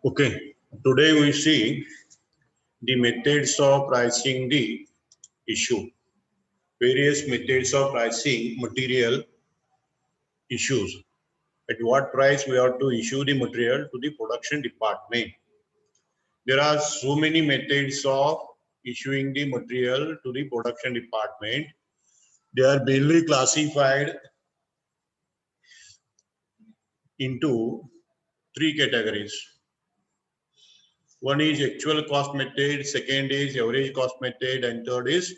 Okay, today we see the methods of pricing the issue, various methods of pricing material issues. At what price we have to issue the material to the production department. There are so many methods of issuing the material to the production department. They are mainly classified into three categories. One is actual cost method, second is average cost method, and third is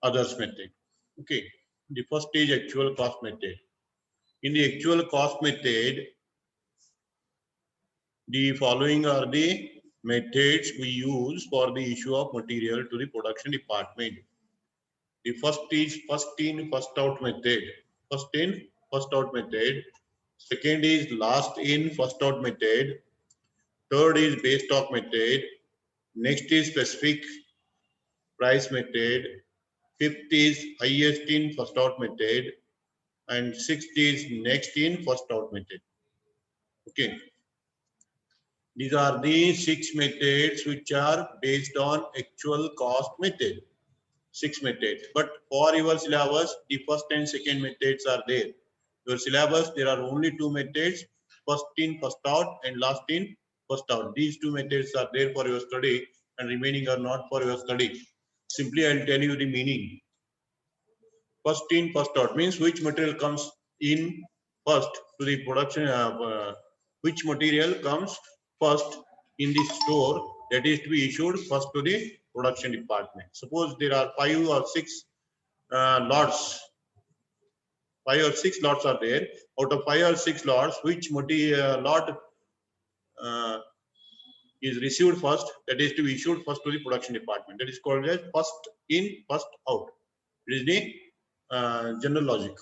others method. Okay, the first is actual cost method. In the actual cost method, the following are the methods we use for the issue of material to the production department. The first is first in, first out method. First in, first out method. Second is last in, first out method. Third is base stock method. Next is specific price method. Fifth is highest in, first out method. And sixth is next in, first out method. Okay. These are the six methods which are based on actual cost method. Six methods. But for your syllabus, the first and second methods are there. Your syllabus, there are only two methods, first in, first out, and last in, first out. These two methods are there for your study, and remaining are not for your study. Simply, I'll tell you the meaning. First in, first out means which material comes in first to the production, which material comes first in the store that is to be issued first to the production department. Suppose there are 5 or 6 lots, 5 or 6 lots are there. Out of 5 or 6 lots, which material lot uh, is received first, that is to be issued first to the production department. That is called as first in, first out. It is the general logic.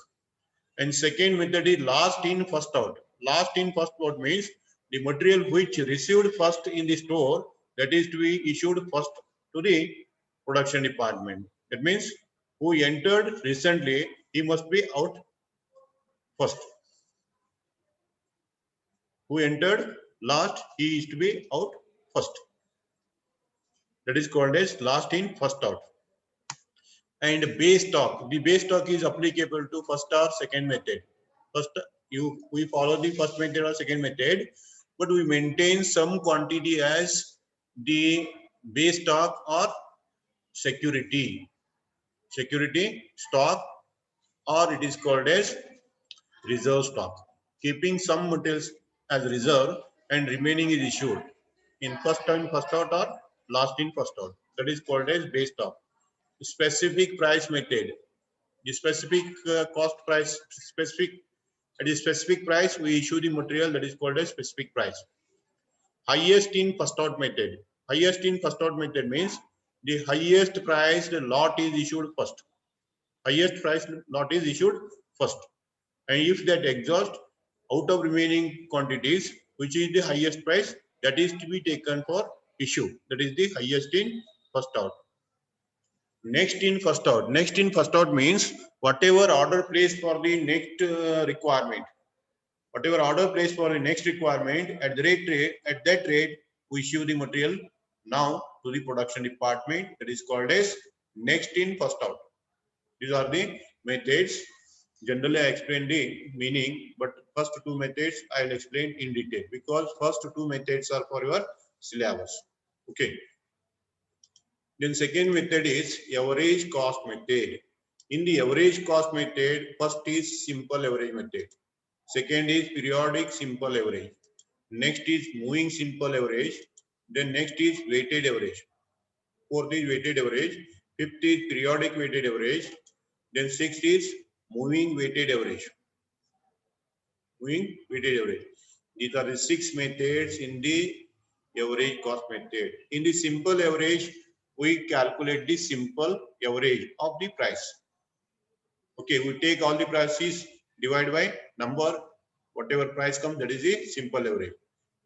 And second method is last in, first out. Last in, first out means the material which received first in the store, that is to be issued first to the production department. That means who entered recently, he must be out first. Who entered last, he is to be out first. That is called as last in, first out. And base stock. The base stock is applicable to first or second method. First, we follow the first method or second method, but we maintain some quantity as the base stock or security stock, or it is called as reserve stock. Keeping some materials as reserve and remaining is issued in first in, first out, or last in, first out. That is called as base stock. Specific price method. The specific cost price, at a specific price, we issue the material, that is called as specific price. Highest in, first out method. Highest in, first out method means the highest priced lot is issued first. Highest priced lot is issued first. And if that exhausts, out of remaining quantities, which is the highest price, that is to be taken for issue. That is the highest in, first out. Next in, first out. Next in, first out means whatever order placed for the next requirement. Whatever order placed for the next requirement, at that rate, we issue the material now to the production department. That is called as next in, first out. These are the methods. Generally, I explain the meaning, but first two methods I will explain in detail because first two methods are for your syllabus. Okay. Then second method is average cost method. In the average cost method, first is simple average method. Second is periodic simple average. Next is moving simple average. Then next is weighted average. Fourth is weighted average. Fifth is periodic weighted average. Then sixth is moving weighted average. Moving weighted average. These are the 6 methods in the average cost method. In the simple average, we calculate the simple average of the price. Okay, we take all the prices, divide by number, whatever price comes, that is the simple average.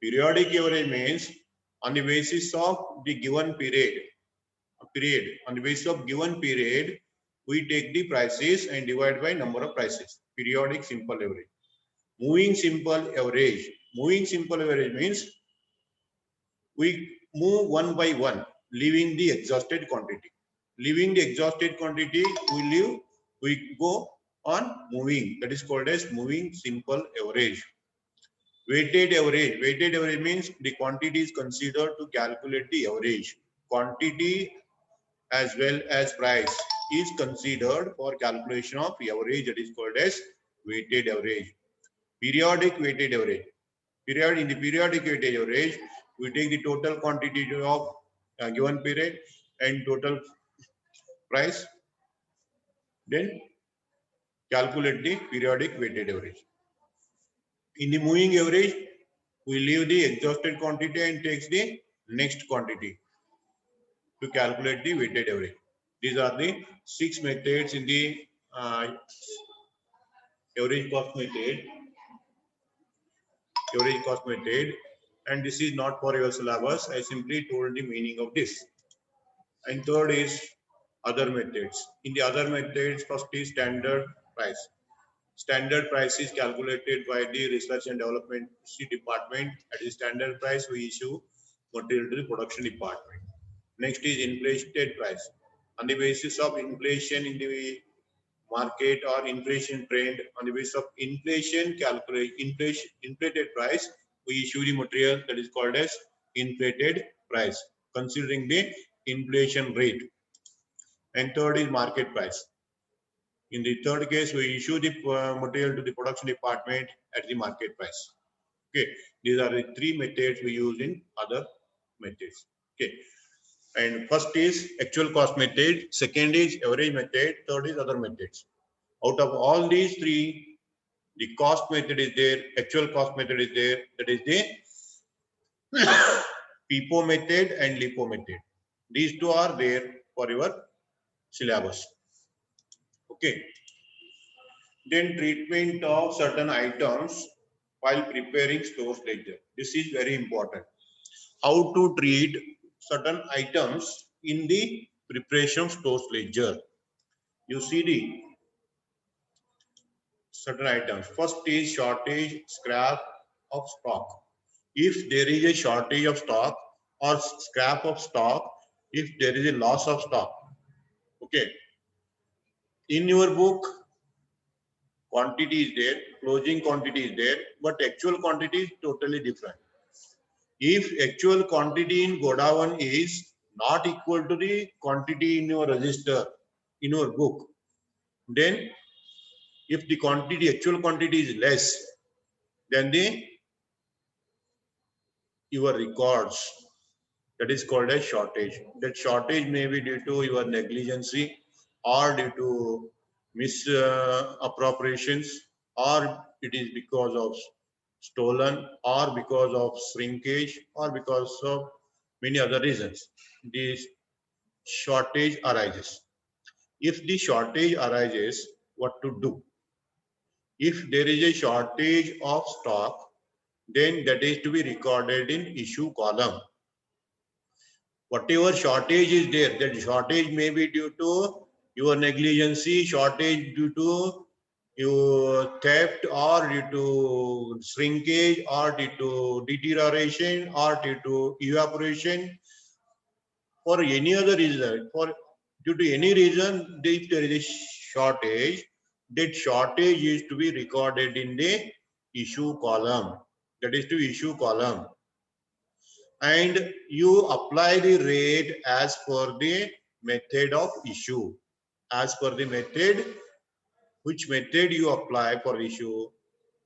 Periodic average means on the basis of the given period, on the basis of given period, we take the prices and divide by number of prices. Periodic simple average. Moving simple average. Moving simple average means We move one by one, leaving the exhausted quantity. Leaving the exhausted quantity, we go on moving. That is called as moving simple average. Weighted average. Weighted average means the quantity is considered to calculate the average. Quantity as well as price is considered for calculation of average. That is called as weighted average. Periodic weighted average. In the periodic weighted average, we take the total quantity of a given period and total price, then calculate the periodic weighted average. In the moving average, we leave the exhausted quantity and takes the next quantity to calculate the weighted average. These are the 6 methods in the average cost method. Average cost method, and this is not for your syllabus. I simply told the meaning of this. And third is other methods. In the other methods, first is standard price. Standard price is calculated by the research and development department. At the standard price, we issue material to the production department. Next is inflated price. On the basis of inflation in the market or inflation trend, on the basis of inflation inflated price, we issue the material, that is called as inflated price, considering the inflation rate. And third is market price. In the third case, we issue the material to the production department at the market price. Okay, these are the 3 methods we use in other methods. Okay, and first is actual cost method, second is average method, third is other methods. Out of all these 3, the cost method is there, actual cost method is there, that is the PIPO method and LIFO method. These 2 are there for your syllabus. Okay. Then treatment of certain items while preparing stores ledger. This is very important. How to treat certain items in the preparation of stores ledger. You see the certain items. First is shortage, scrap of stock. If there is a shortage of stock or scrap of stock, if there is a loss of stock, okay. In your book, quantity is there, closing quantity is there, but actual quantity is totally different. If actual quantity in Godawan is not equal to the quantity in your register, in your book, then if the quantity, actual quantity is less than the your records, that is called as shortage. That shortage may be due to your negligence or due to misappropriations, or it is because of stolen, or because of shrinkage, or because of many other reasons. This shortage arises. If the shortage arises, what to do? If there is a shortage of stock, then that is to be recorded in issue column. Whatever shortage is there, that shortage may be due to your negligence, shortage due to your theft, or due to shrinkage, or due to deterioration, or due to evaporation, for any other reason, for due to any reason, if there is a shortage, that shortage is to be recorded in the issue column. That is to issue column. And you apply the rate as per the method of issue. As per the method, which method you apply for issue,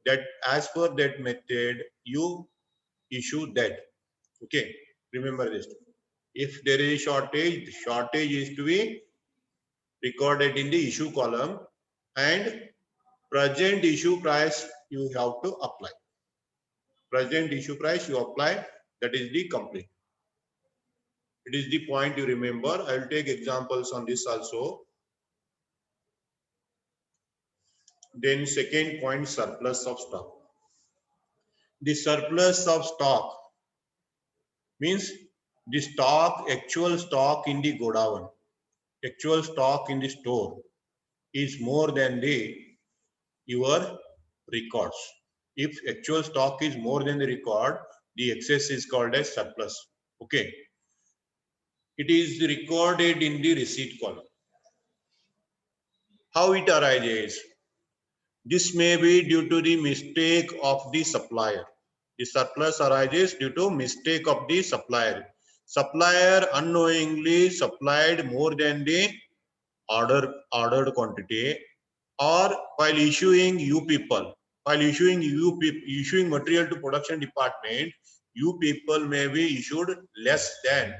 that as per that method, you issue that. Okay, remember this. If there is a shortage, the shortage is to be recorded in the issue column, and present issue price you have to apply. Present issue price you apply, that is the complete. It is the point you remember. I will take examples on this also. Then second point, surplus of stock. The surplus of stock means the stock, actual stock in the godown, actual stock in the store is more than the your records. If actual stock is more than the record, the excess is called as surplus. Okay. It is recorded in the receipt column. How it arises? This may be due to the mistake of the supplier. The surplus arises due to mistake of the supplier. Supplier unknowingly supplied more than the ordered quantity, or while issuing issuing material to production department, you people may be issued less than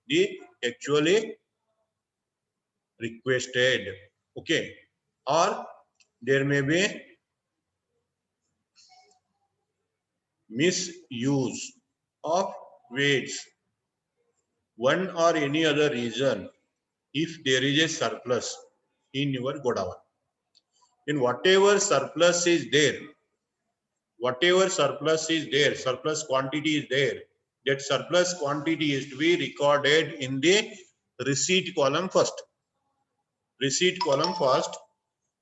the actually requested. Okay. Or there may be misuse of weights, one or any other reason. If there is a surplus in your godown, then surplus quantity is there, that surplus quantity is to be recorded in the receipt column first.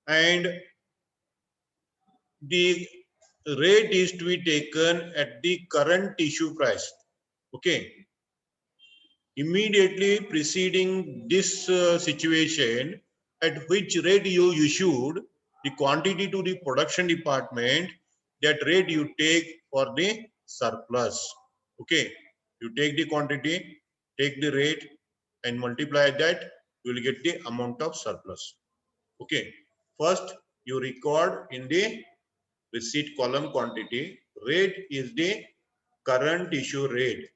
And the rate is to be taken at the current issue price. Okay. Immediately preceding this situation, at which rate you issued the quantity to the production department, that rate you take for the surplus. Okay. You take the quantity, take the rate and multiply that, you will get the amount of surplus. Okay. First, you record in the receipt column quantity. Rate is the current issue rate.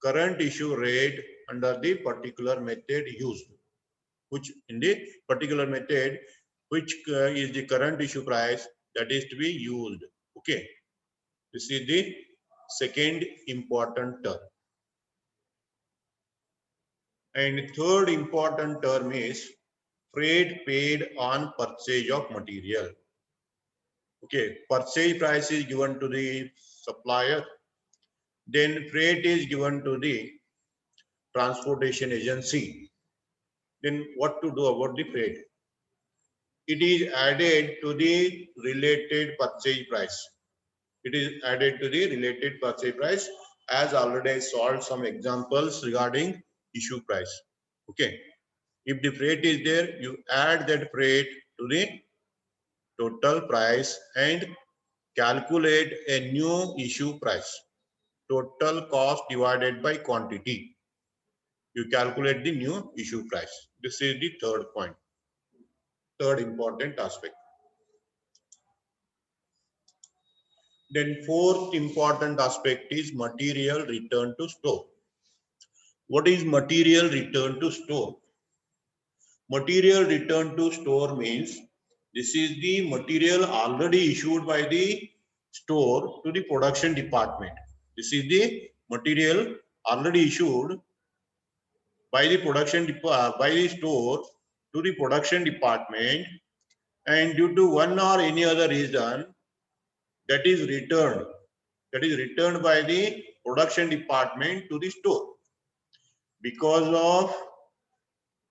Under the particular method used, which in the particular method, which is the current issue price that is to be used. Okay. This is the second important term. And third important term is freight paid on purchase of material. Okay, purchase price is given to the supplier, then freight is given to the transportation agency. Then what to do about the freight? It is added to the related purchase price. As already I solved some examples regarding issue price. Okay. If the freight is there, you add that freight to the total price and calculate a new issue price. Total cost divided by quantity. You calculate the new issue price. This is the third point. Third important aspect. Then fourth important aspect is material return to store. What is material return to store? Material return to store means this is the material already issued by the store to the production department. This is the material already issued by the store to the production department, and due to one or any other reason that is returned by the production department to the store because of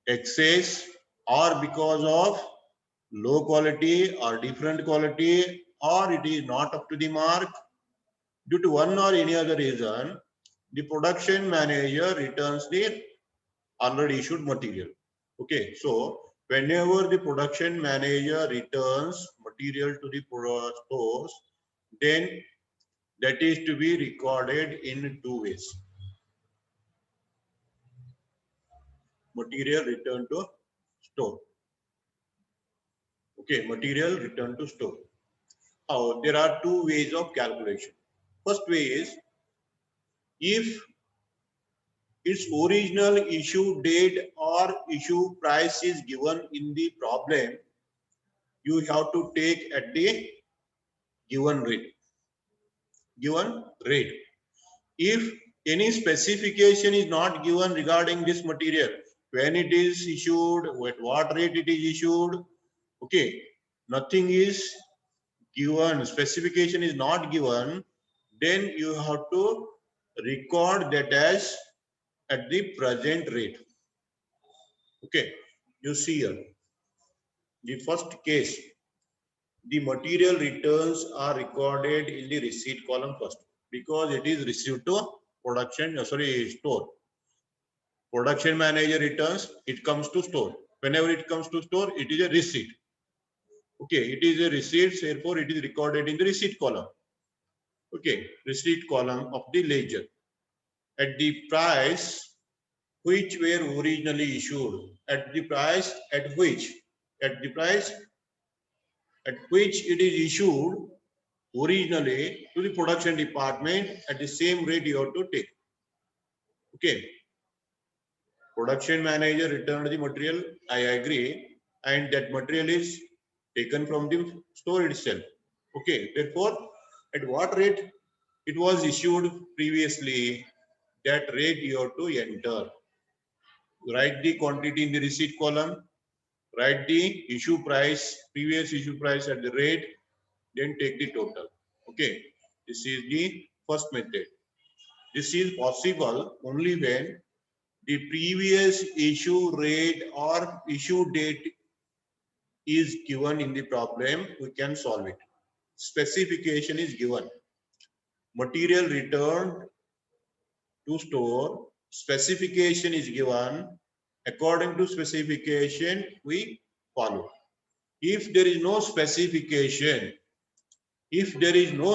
excess or because of low quality or different quality, or it is not up to the mark. Due to one or any other reason, the production manager returns the already issued material. Okay, so whenever the production manager returns material to the stores, then that is to be recorded in two ways. Material return to store. Okay, material return to store. Now, there are two ways of calculation. First way is, if its original issue date or issue price is given in the problem, you have to take at the given rate. If any specification is not given regarding this material, when it is issued, at what rate it is issued, okay, nothing is given, specification is not given, then you have to record that as at the present rate. Okay, you see here, the first case, the material returns are recorded in the receipt column first because it is received to store. Production manager returns, it comes to store. Whenever it comes to store, it is a receipt. Okay, it is a receipt, therefore it is recorded in the receipt column. Okay, receipt column of the ledger. At the price which were originally issued, at the price at which it is issued originally to the production department, at the same rate you have to take. Okay, production manager returned the material, I agree, and that material is taken from the store itself. Okay, therefore, at what rate it was issued previously, that rate you have to enter. Write the quantity in the receipt column, write the issue price, previous issue price at the rate, then take the total. Okay, this is the first method. This is possible only when the previous issue rate or issue date is given in the problem. We can solve it. Specification is given. Material returned to store, specification is given. According to specification, we follow. If there is no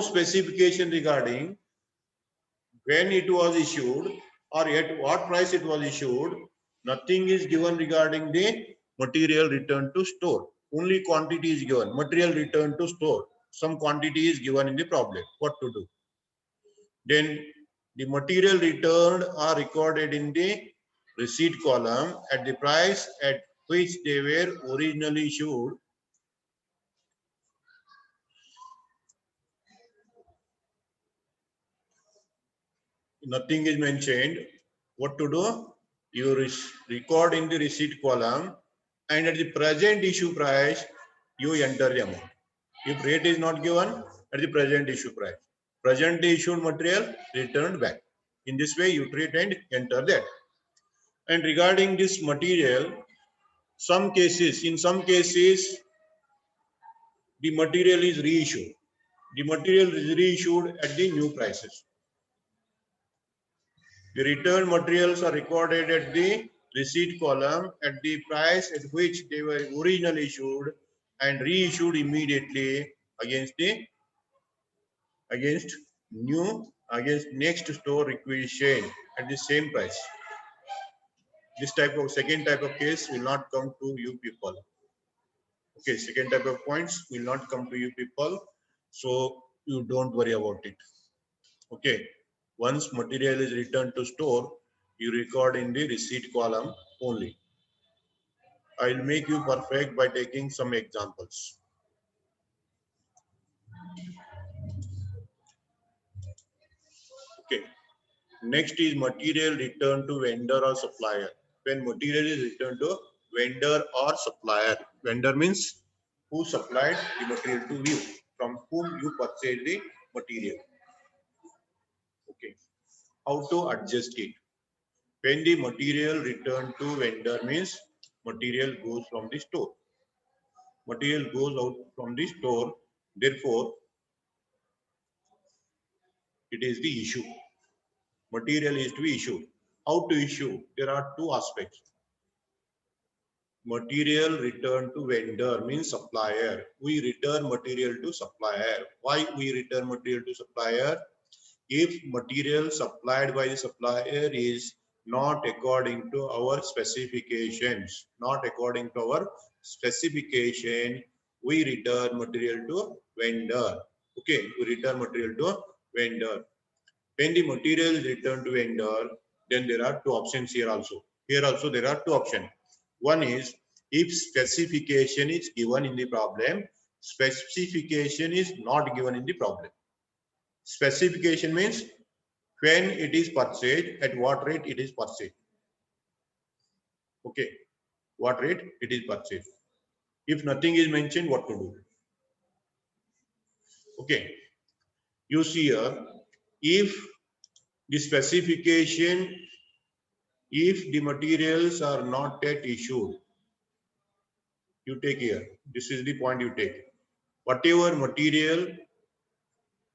specification, regarding when it was issued or at what price it was issued, nothing is given regarding the material returned to store. Only quantity is given, material returned to store. Some quantity is given in the problem. What to do? Then the material returned are recorded in the receipt column at the price at which they were originally issued. Nothing is mentioned. What to do? You record in the receipt column, and at the present issue price, you enter the amount. If rate is not given, at the present issue price. Present issued material returned back. In this way, you treat and enter that. And regarding this material, in some cases, the material is reissued. The material is reissued at the new prices. The returned materials are recorded at the receipt column at the price at which they were originally issued and reissued immediately against next store requisition at the same price. This second type of case will not come to you people. Okay, second type of points will not come to you people, so you don't worry about it. Okay, once material is returned to store, you record in the receipt column only. I'll make you perfect by taking some examples. Okay, next is material returned to vendor or supplier. When material is returned to vendor or supplier, vendor means who supplied the material to you, from whom you purchased the material. Okay, how to adjust it? When the material returned to vendor means material goes from the store. Material goes out from the store, therefore it is the issue. Material is to be issued. How to issue? There are two aspects. Material returned to vendor means supplier. We return material to supplier. Why we return material to supplier? If material supplied by the supplier is not according to our specifications, we return material to vendor. Okay, we return material to vendor. When the material is returned to vendor, then there are two options here also. Here also there are two options. One is if specification is given in the problem, specification is not given in the problem. Specification means when it is purchased, at what rate it is purchased. Okay, what rate it is purchased. If nothing is mentioned, what to do? Okay, you see here, if the specification, if the materials are not yet issued, you take here. This is the point you take. Whatever material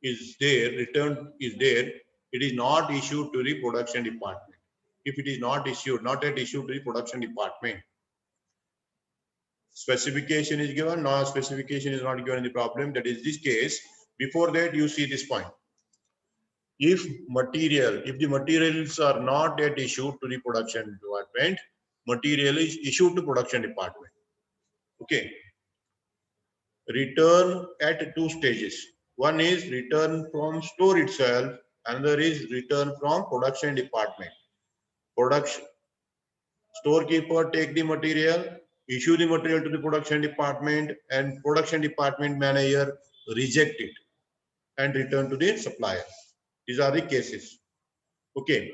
is there, returned is there, It is not issued to the production department. If it is not yet issued to the production department, specification is given, no specification is not given in the problem. That is this case. Before that, you see this point. If the materials are not yet issued to the production department, material is issued to production department. Okay. Return at two stages. One is return from store itself, another is return from production department. Production storekeeper take the material, issue the material to the production department, and production department manager reject it and return to the supplier. These are the cases. Okay.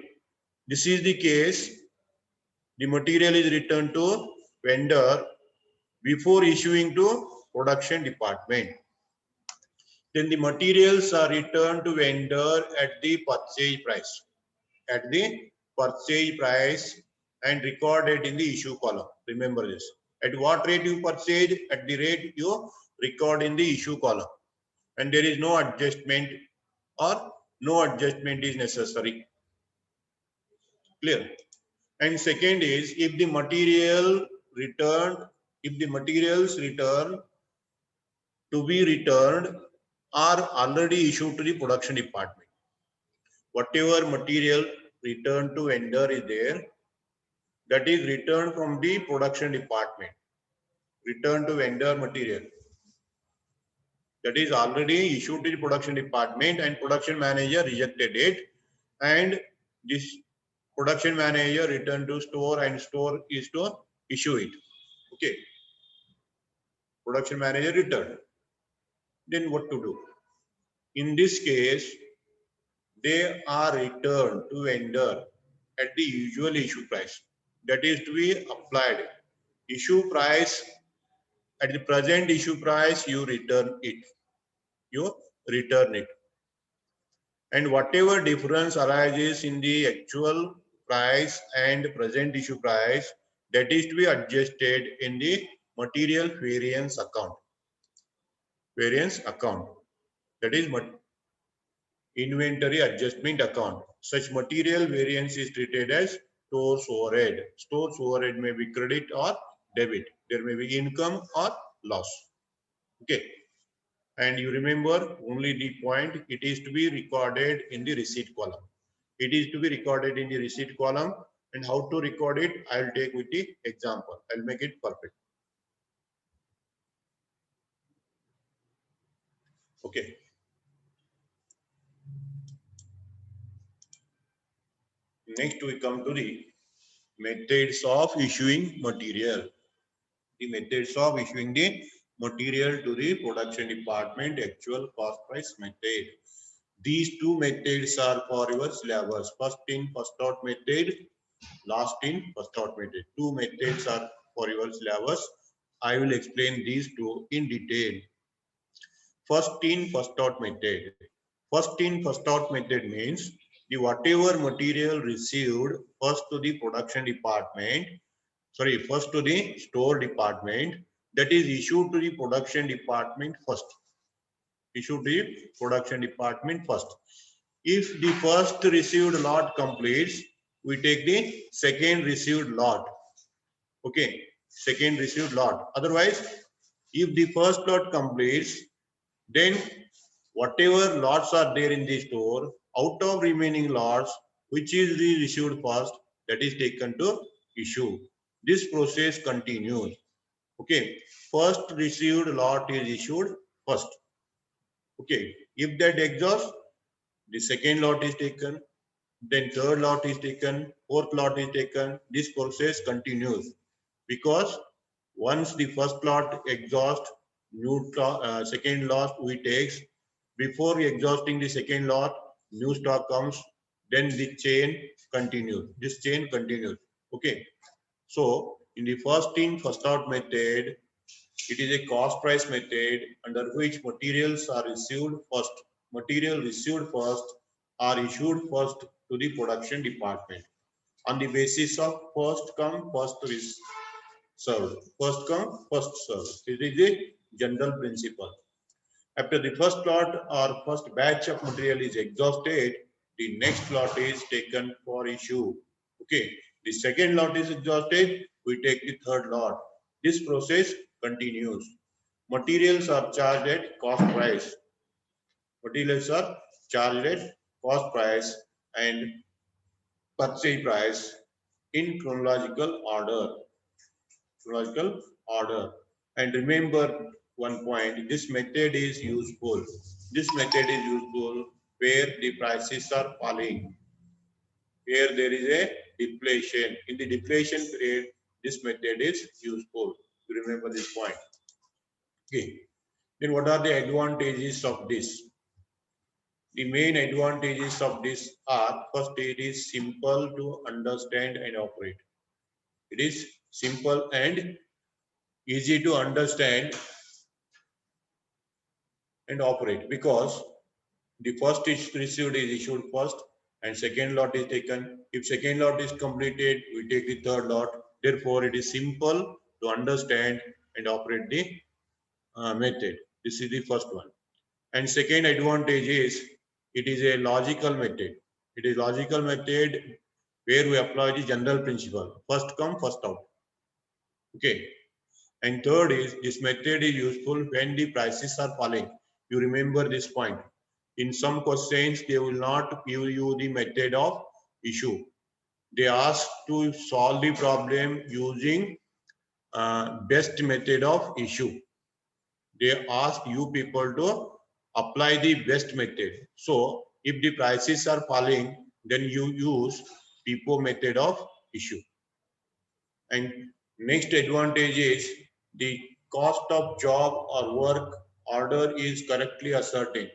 This is the case. The material is returned to vendor before issuing to production department. Then the materials are returned to vendor at the purchase price. At the purchase price and recorded in the issue column. Remember this. At what rate you purchase, at the rate you record in the issue column. And there is no adjustment or no adjustment is necessary. Clear? And second is if the materials returned to be returned are already issued to the production department. Whatever material returned to vendor is there, that is returned from the production department. Return to vendor material. That is already issued to the production department and production manager rejected it. And this production manager returned to store and store is to issue it. Okay. Production manager returned. Then what to do? In this case, they are returned to vendor at the usual issue price. That is to be applied. Issue price, at the present issue price, you return it. And whatever difference arises in the actual price and present issue price, that is to be adjusted in the material variance account. That is inventory adjustment account. Such material variance is treated as stores overhead. Stores overhead may be credit or debit. There may be income or loss. Okay. And you remember only the point, it is to be recorded in the receipt column. It is to be recorded in the receipt column. And how to record it, I'll take with the example. I'll make it perfect. Okay. Next, we come to the methods of issuing material. The methods of issuing the material to the production department, actual cost price method. These two methods are for your syllabus. First in, first out method, last in, first out method. Two methods are for your syllabus. I will explain these two in detail. First in, first out method. First in, first out method means the whatever material received first to the production department, first to the store department, that is issued to the production department first. Issued to the production department first. If the first received lot completes, we take the second received lot. Okay, second received lot. Otherwise, if the first lot completes, then whatever lots are there in the store, out of remaining lots, which is received first, that is taken to issue. This process continues. Okay, first received lot is issued first. Okay, if that exhausts, the second lot is taken, then third lot is taken, fourth lot is taken. This process continues because once the first lot exhausts, second lot we takes. Before exhausting the second lot, new stock comes, then the chain continues. This chain continues. Okay. So in the first in, first out method, it is a cost price method under which materials are received first. Material received first are issued first to the production department on the basis of first come, first served. First come, first served. This is the general principle. After the first lot or first batch of material is exhausted, The next lot is taken for issue. Okay. The second lot is exhausted. We take the third lot. This process continues. Materials are charged at cost price. Materials are charged at cost price and purchase price in chronological order. Chronological order. And remember one point, this method is useful. This method is useful where the prices are falling, where there is a deflation. In the deflation period, this method is useful. Remember this point. Okay. Then what are the advantages of this? The main advantages of this are, first, it is simple to understand and operate. It is simple and easy to understand and operate because the first is received is issued first and second lot is taken. If second lot is completed, we take the third lot. Therefore, it is simple to understand and operate the method. This is the first one. And second advantage is it is a logical method. It is logical method where we apply the general principle. First come, first out. Okay. And third is this method is useful when the prices are falling. You remember this point. In some questions, they will not give you the method of issue. They ask to solve the problem using best method of issue. They ask you people to apply the best method. So if the prices are falling, then you use FIFO method of issue. And next advantage is the cost of job or work order is correctly ascertained.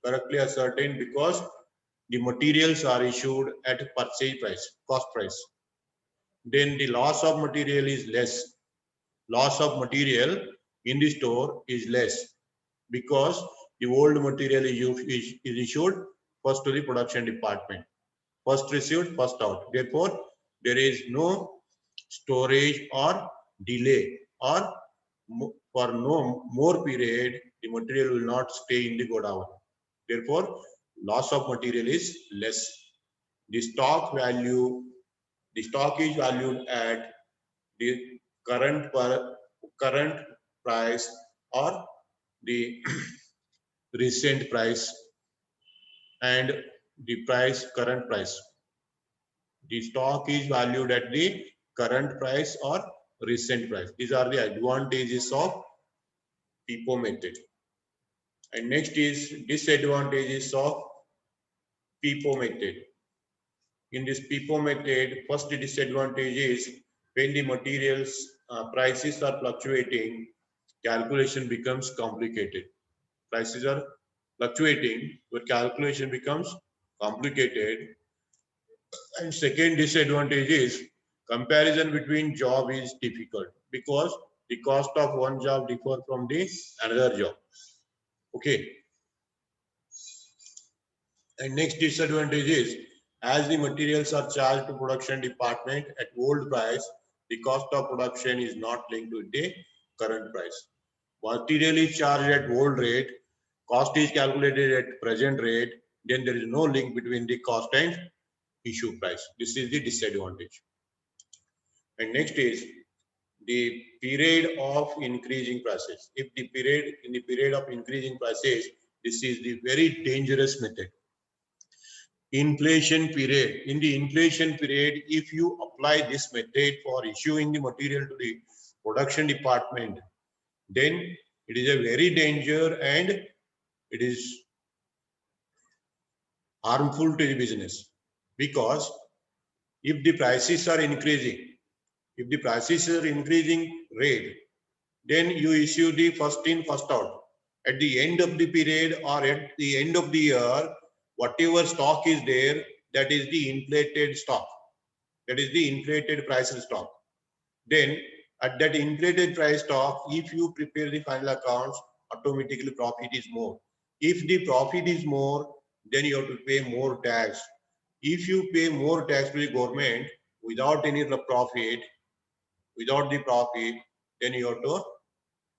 Correctly ascertained because the materials are issued at purchase price, cost price. Then the loss of material is less. Loss of material in the store is less because the old material is issued first to the production department. First received, first out. Therefore, there is no storage or delay or for no more period, the material will not stay in the godown. Therefore, loss of material is less. The stock value, the stock is valued at the current price or the recent price and the price current price. The stock is valued at the current price or recent price. These are the advantages of FIFO method. And next is disadvantages of FIFO method. In this FIFO method, first disadvantage is when the materials prices are fluctuating, calculation becomes complicated. Prices are fluctuating, but calculation becomes complicated. And second disadvantage is comparison between job is difficult because the cost of one job differ from the another job. Okay. And next disadvantage is as the materials are charged to production department at old price, the cost of production is not linked with the current price. Material is charged at old rate, cost is calculated at present rate, then there is no link between the cost and issue price. This is the disadvantage. And next is the period of increasing prices. If the period in the period of increasing prices, this is the very dangerous method. Inflation period. In the inflation period, if you apply this method for issuing the material to the production department, then it is a very danger and it is harmful to the business because if the prices are increasing, if the prices are increasing rate, then you issue the first in, first out. At the end of the period or at the end of the year, whatever stock is there, that is the inflated stock. That is the inflated price stock. Then at that inflated price stock, if you prepare the final accounts, automatically profit is more. If the profit is more, then you have to pay more tax. If you pay more tax to the government without any profit, then you have to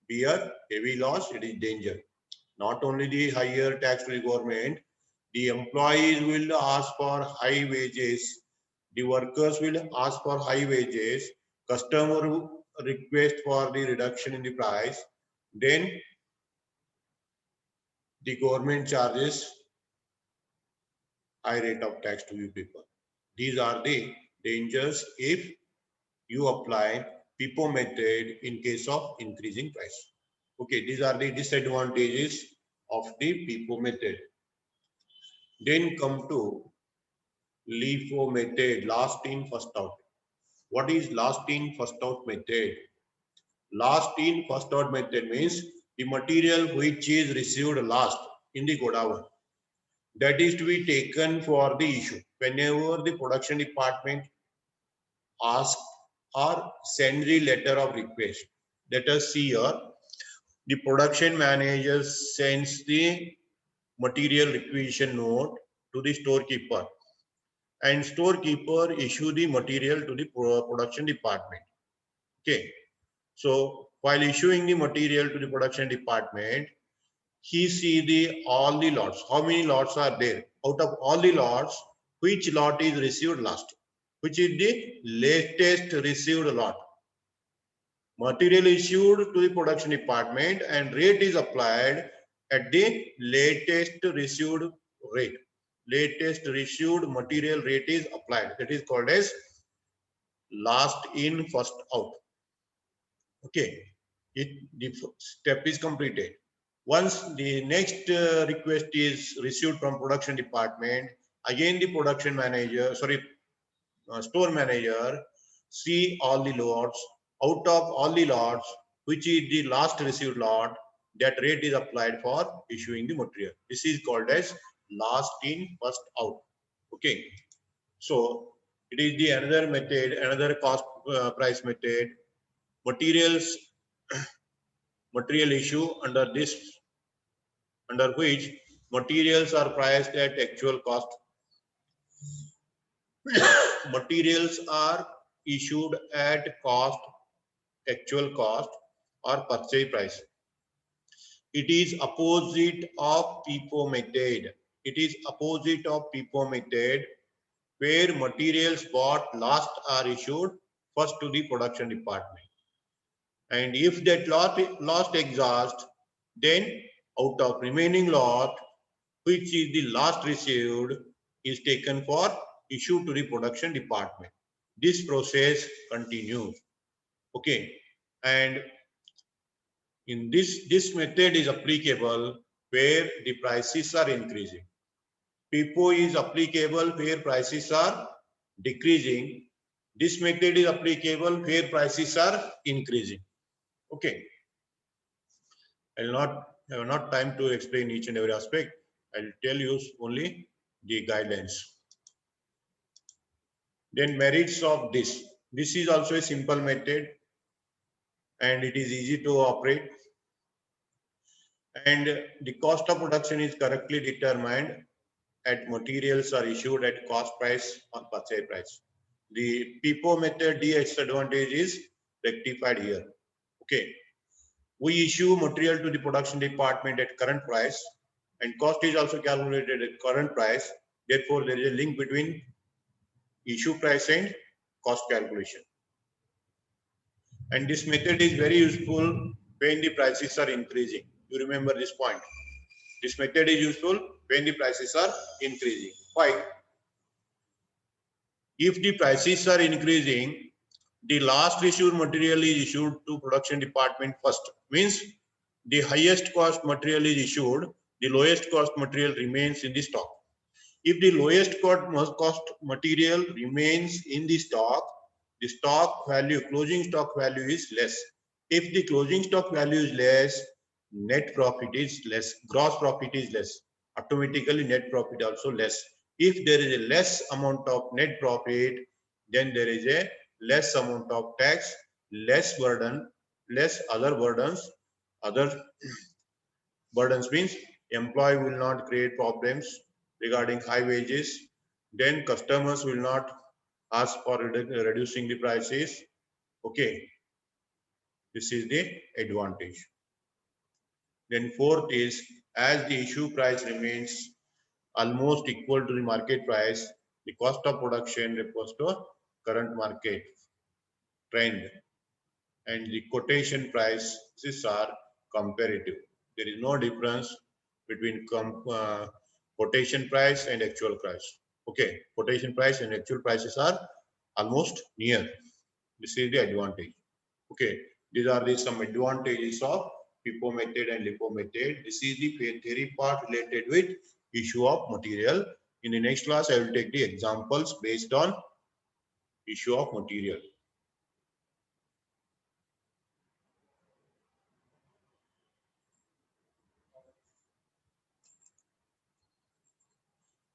bear heavy loss. It is danger. Not only the higher tax to the government, The employees will ask for high wages. The workers will ask for high wages. Customer request for the reduction in the price. Then the government charges high rate of tax to you people. These are the dangers if you apply FIFO method in case of increasing price. Okay, these are the disadvantages of the FIFO method. Then come to LIFO method, last in, first out. What is last in, first out method? Last in, first out method means the material which is received last in the godown, that is to be taken for the issue. Whenever the production department asks or send the letter of request, let us see here, the production manager sends the material requisition note to the storekeeper, and storekeeper issue the material to the production department. Okay, so while issuing the material to the production department, he see the all the lots. How many lots are there? Out of all the lots, which lot is received last? Which is the latest received lot? Material issued to the production department and rate is applied at the latest received rate. Latest received material rate is applied. That is called as last in, first out. Okay, the step is completed. Once the next request is received from production department, again the production manager, store manager see all the lots. Out of all the lots, which is the last received lot, that rate is applied for issuing the material. This is called as last in, first out. Okay, so it is the another method, another cost price method. Material issue under which materials are priced at actual cost. Materials are issued at cost, actual cost, or purchase price. It is opposite of FIFO method. It is opposite of FIFO method, where materials bought last are issued first to the production department. And if that lot exhaust, then out of remaining lot, which is the last received, is taken for issue to the production department. This process continues. Okay, and in this method is applicable where the prices are increasing. FIFO is applicable where prices are decreasing. This method is applicable where prices are increasing. Okay, I will not have not time to explain each and every aspect. I will tell you only the guidelines. Then merits of this. This is also a simple method and it is easy to operate. And the cost of production is correctly determined at materials are issued at cost price or purchase price. The FIFO method disadvantage is rectified here. Okay. We issue material to the production department at current price and cost is also calculated at current price. Therefore, there is a link between issue price and cost calculation. And this method is very useful when the prices are increasing. You remember this point. This method is useful when the prices are increasing. Why? If the prices are increasing, the last issued material is issued to production department first. Means the highest cost material is issued, the lowest cost material remains in the stock. If the lowest cost material remains in the stock value, closing stock value is less. If the closing stock value is less, net profit is less, gross profit is less. Automatically net profit also less. If there is a less amount of net profit, then there is a less amount of tax, less burden, less other burdens. Other burdens means employee will not create problems regarding high wages. Then customers will not ask for reducing the prices. Okay, this is the advantage. Then fourth is, as the issue price remains almost equal to the market price. The cost of production refers to current market trend, and the quotation prices are comparative. There is no difference between quotation price and actual price. Okay, quotation price and actual prices are almost near. This is the advantage. Okay, these are the some advantages of FIFO method and LIFO method. This is the theory part related with issue of material. In the next class, I will take the examples based on issue of material.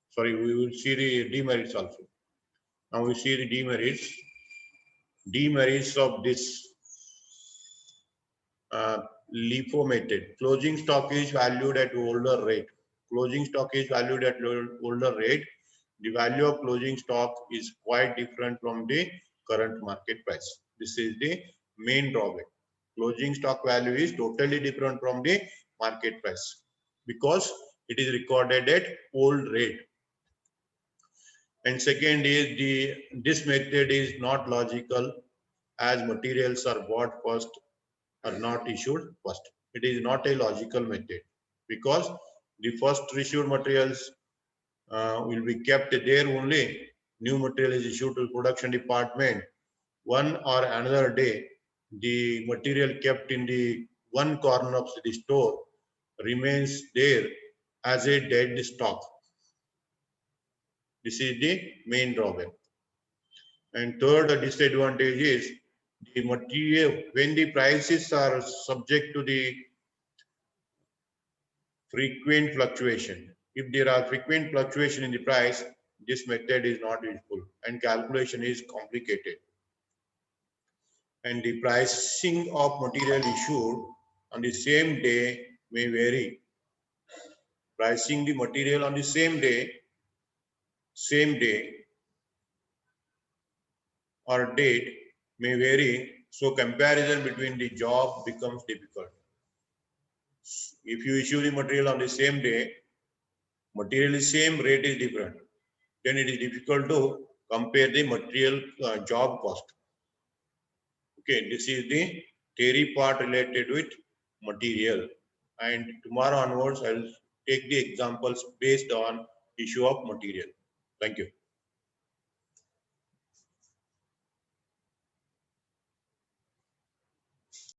Sorry, we will see the demerits also. Now we see the demerits. Demerits of this LIFO method. Closing stock is valued at older rate. Closing stock is valued at older rate. The value of closing stock is quite different from the current market price. This is the main drawback. Closing stock value is totally different from the market price because it is recorded at old rate. And second is this method is not logical as materials are bought first are not issued first. It is not a logical method because the first issued materials will be kept there only. New material is issued to production department. One or another day, the material kept in the one corner of the store remains there as a dead stock. This is the main drawback. And third disadvantage is the material, when the prices are subject to the frequent fluctuation. If there are frequent fluctuation in the price, this method is not useful and calculation is complicated. And the pricing of material issued on the same day may vary. Pricing the material on the same day or date may vary, so comparison between the job becomes difficult. If you issue the material on the same day, material is same, rate is different, then it is difficult to compare the material job cost. Okay, this is the theory part related with material. And tomorrow onwards, I will take the examples based on issue of material. Thank you.